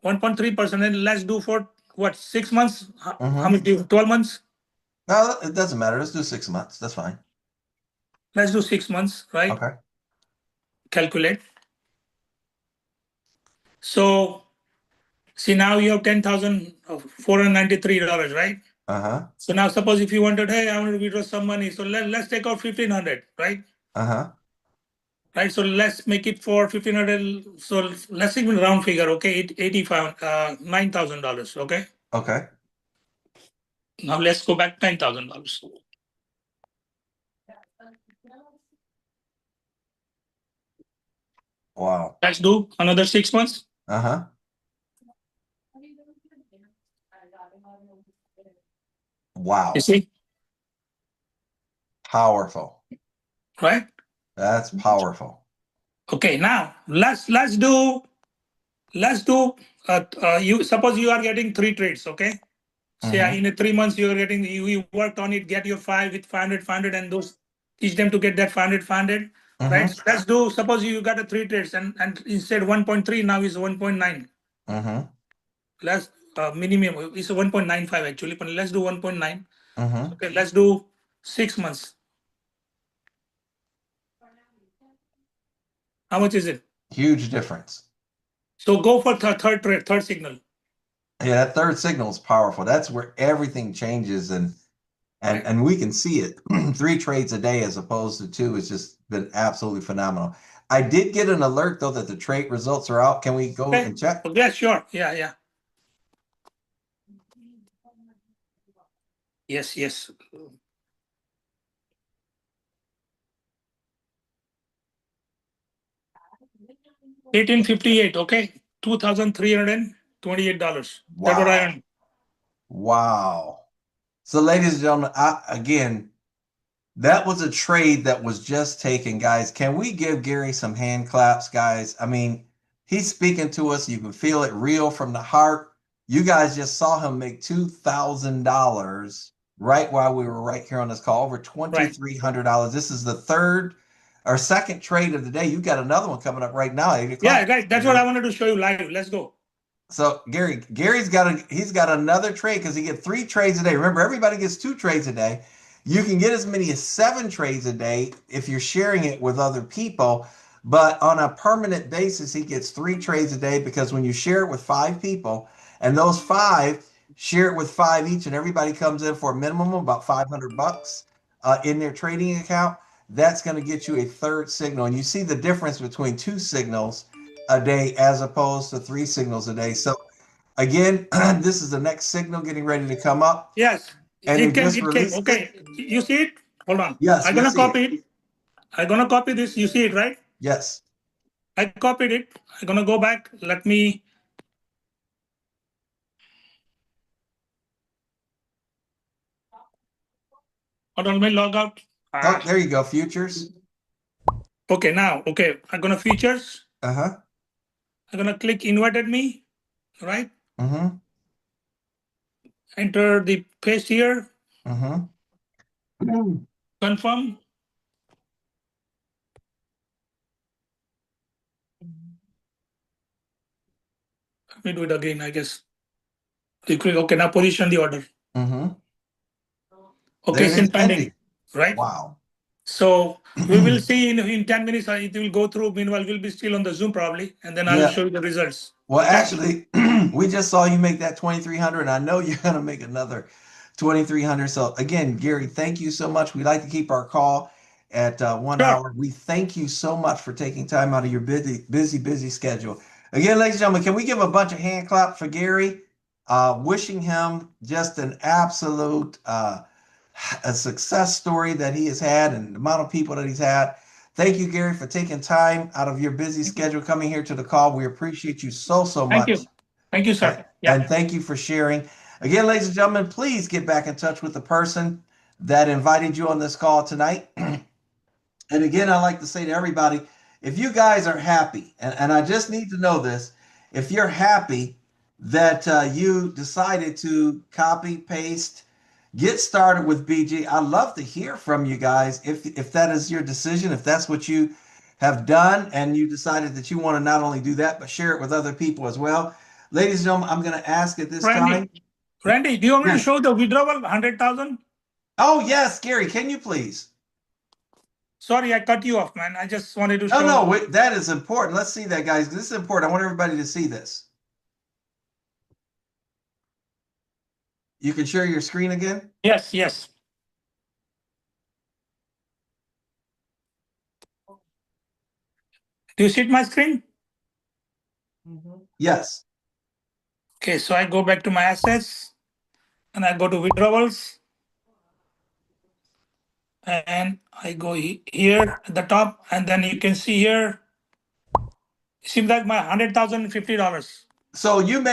1.3%, and let's do for what, 6 months? How Mm-hmm. many? 12 months? No, it doesn't matter. Let's do 6 months. That's fine. Let's do 6 months, right? Okay. Calculate. So see, now you have $10,493, right? Uh-huh. So now suppose if you wanted, hey, I want to withdraw some money. So let's take out 1,500, right? Uh-huh. Right. So let's make it for 1,500. So let's even round figure, okay? $9,000, okay? Okay. Now let's go back $10,000. Wow. Let's do another 6 months. Uh-huh. Wow. You see, Powerful. right? That's powerful. Okay, now let's do you suppose you are getting 3 trades, okay? Say Mhm. in 3 months you are getting you worked on it, get your 5 with 500, and those teach them to get that 500, right? Mhm. So let's do suppose you got a 3 trades and instead 1.3 now is 1.9. Mhm. Let's minimum is 1.95 actually, but let's do 1.9. Mhm. Okay, let's do 6 months. How much is it? Huge difference. So go for third signal. Yeah, that third signal is powerful. That's where everything changes, and Right. and we can see it. 3 trades a day as opposed to 2 has just been absolutely phenomenal. I did get an alert though that the trade results are out. Can we go Okay. and check? Yeah, sure. Yeah. Yes. 1858. Okay, $2,328. That's what I Wow. earned. Wow. So, ladies and gentlemen, again, that was a trade that was just taken, guys. Can we give Gary some hand claps, guys? I mean, he's speaking to us. You can feel it real from the heart. You guys just saw him make $2,000 right while we were right here on this call, over Right. $2,300. This is the third or second trade of the day. You got another one coming up right now, 8 Yeah, o'clock. right. That's what I wanted to show you live. Let's go. So Gary's he's got another trade because he gets 3 trades a day. Remember, everybody gets 2 trades a day. You can get as many as 7 trades a day if you're sharing it with other people. But on a permanent basis, he gets 3 trades a day because when you share it with 5 people, and those 5 share it with 5 each, and everybody comes in for a minimum of about $500 in their trading account, that's going to get you a third signal. And you see the difference between 2 signals a day as opposed to 3 signals a day. So again, this is the next signal getting ready to come up. Yes, And they it came. just It came. released it. Okay, you see it? Hold on. Yes, I'm we gonna see copy it. it. I'm gonna copy this. You see it, right? Yes. I copied it. I'm gonna go back. Let me. Hold on. Let me log out. Oh, there you go. Futures. Okay, now. Okay, I'm gonna features. Uh-huh. I'm gonna click invited me. Right. Mm-hmm. Enter the paste here. Mm-hmm. Confirm. Let me do it again. I guess. You click. Okay, now position the order. Mm-hmm. Okay, There it's it is in pending. pending. Right. Wow. So we will see in 10 minutes. It will go through. Meanwhile, we'll be still on the Zoom probably, and then I will Yeah. show you the results. Well, Okay. actually, we just saw you make that 2,300, and I know you're gonna make another 2,300. So again, Gary, thank you so much. We like to keep our call at 1 Sure. hour. We thank you so much for taking time out of your busy schedule. Again, ladies and gentlemen, can we give a bunch of hand claps for Gary? Wishing him just an absolute a success story that he has had and the amount of people that he's had. Thank you, Gary, for taking time out of your busy schedule coming here to the call. We appreciate you so Thank much. you. Thank you, sir. Yeah. And thank you for sharing. Again, ladies and gentlemen, please get back in touch with the person that invited you on this call tonight. And again, I like to say to everybody, if you guys are happy, and I just need to know this, if you're happy that you decided to copy, paste, get started with BG, I'd love to hear from you guys if that is your decision, if that's what you have done, and you decided that you want to not only do that, but share it with other people as well. Ladies and gentlemen, I'm going to ask at this time. Randy, do you want me to Yes. show the withdrawal 100,000? Oh, yes, Gary, can you please? Sorry, I cut you off, man. I just wanted to Oh, show. no, wait, that is important. Let's see that, guys. This is important. I want everybody to see this. You can share your screen again? Yes. Do you see my screen? Yes. Okay, so I go back to my assets and I go to withdrawals and I go here at the top, and then you can see here. It seems like my $100,050. So you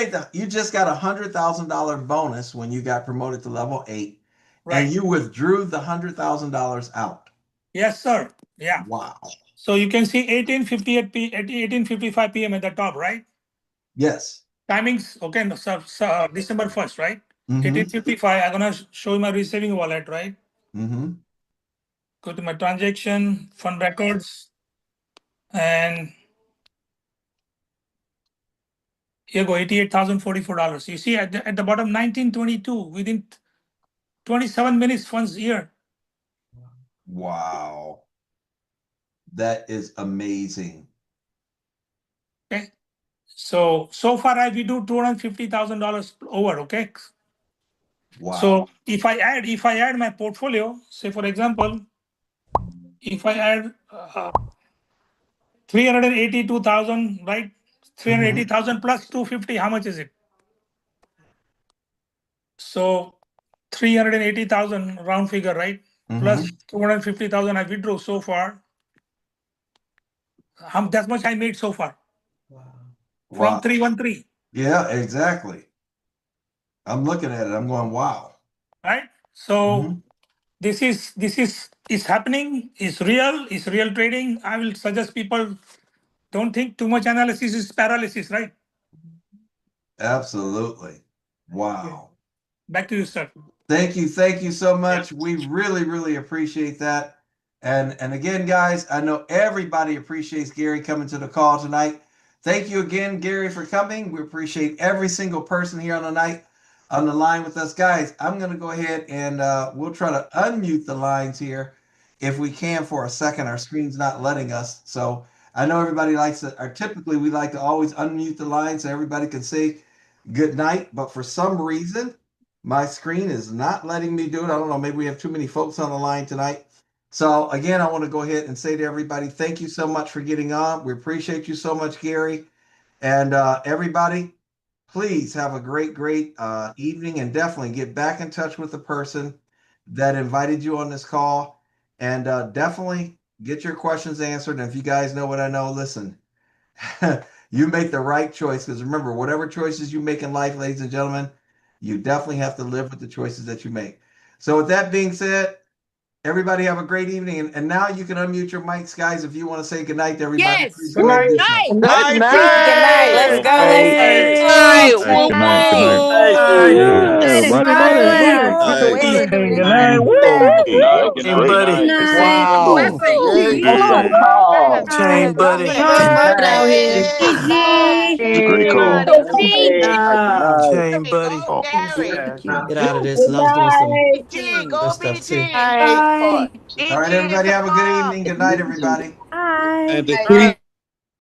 just got $100,000 bonus when you got promoted to level 8, Right. and you withdrew the $100,000 out. Yes, sir. Yeah. Wow. So you can see 18:55 p.m. at the top, right? Yes. Timings, okay, no, December 1st, right? Mm-hmm. 18:55, I'm gonna show you my receiving wallet, right? Mm-hmm. Go to my transaction, fund records, and here go $88,044. You see at the bottom 1922, within 27 minutes funds here. Wow. That is amazing. Okay. So far we do $250,000 over, okay? Wow. So if I add my portfolio, say for example, if I add 382,000, right? 380,000 plus 250, how much is it? So 380,000 round figure, right? Plus 250,000 I withdrew so far. That much I made so far. From 313. Yeah, exactly. I'm looking at it. I'm going, wow. Right? So this is happening, is real trading. I will suggest people don't think too much analysis is paralysis, right? Absolutely. Wow. Back to you, sir. Thank you so much. We really appreciate that. And again, guys, I know everybody appreciates Gary coming to the call tonight. Thank you again, Gary, for coming. We appreciate every single person here on the night on the line with us. Guys, I'm going to go ahead and we'll try to unmute the lines here if we can for a second. Our screen's not letting us. So I know everybody likes to, or typically we like to always unmute the line so everybody can say good night. But for some reason, my screen is not letting me do it. I don't know. Maybe we have too many folks on the line tonight. So again, I want to go ahead and say to everybody, thank you so much for getting on. We appreciate you so much, Gary. And everybody, please have a great evening, and definitely get back in touch with the person that invited you on this call, and definitely get your questions answered. And if you guys know what I know, listen, you make the right choice, because remember, whatever choices you make in life, ladies and gentlemen, you definitely have to live with the choices that you make. So with that being said, everybody have a great evening. And now you can unmute your mics, guys, if you want to say goodnight to everybody. Yes. Please Good go ahead and do so. night. Night, Good night. Let's go. Night. Woo Good night. Good night. woo. Yeah, Night. everybody. Wait. Good night. Woo! Hey, buddy. Wow. Blessings. Yeah. call. Chain buddy. Out here. It's a great call. Chain buddy. Oh, Get out of this. I was doing some good stuff too. All right, everybody have a good evening. Good night, everybody. Bye. Right.